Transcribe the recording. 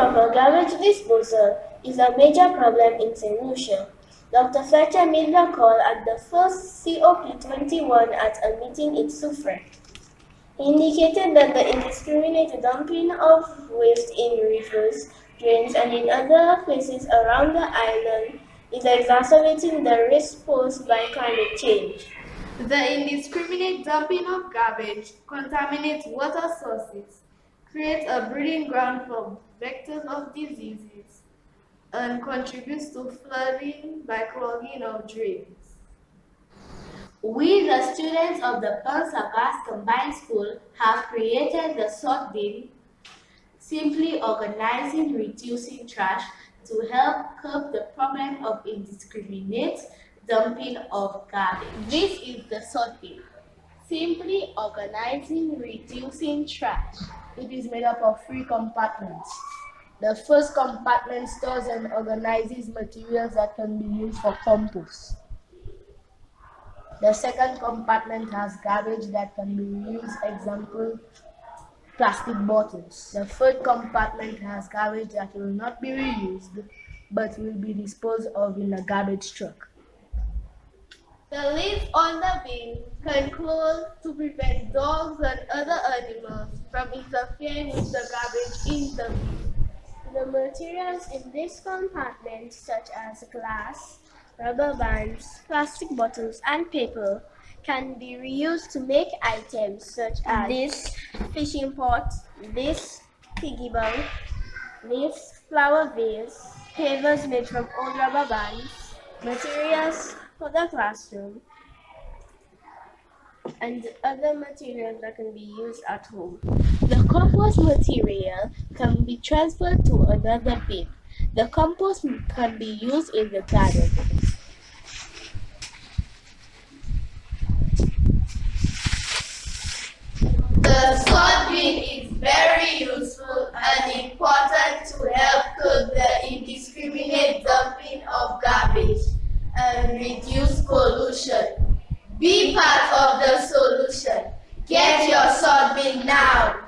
Improper garbage disposal is a major problem in St. Lucia. Dr. Fletcher made the call at the first COP21 at a meeting in S.O.R.T. He indicated that the indiscriminate dumping of waste in rivers, drains, and in other places around the island is exacerbating the risk posed by climate change. The indiscriminate dumping of garbage contaminates water sources, creates a breeding ground for vectors of diseases, and contributes to flooding by clogging of drains. We, the students of the Banse Combined School, have created the S.O.R.T bin, simply organizing reducing trash to help curb the problem of indiscriminate dumping of garbage. This is the S.O.R.T bin, simply organizing reducing trash. It is made up of 3 compartments. The first compartment stores and organizes materials that can be used for compost. The second compartment has garbage that can be used, example, plastic bottles. The third compartment has garbage that will not be reused, but will be disposed of in a garbage truck. The lid on the bin can close to prevent dogs and other animals from interfering with the garbage in the bin. The materials in this compartment, such as glass, rubber bands, plastic bottles, and paper, can be reused to make items such as this fishing pot, this piggy bank, this flower vase, pavers made from old rubber bands, materials for the classroom, and other materials that can be used at home. The compost material can be transferred to another bin. The compost can be used in the garden. The S.O.R.T bin is very useful and important to help curb the indiscriminate dumping of garbage and reduce pollution. Be part of the solution. Get your S.O.R.T bin now.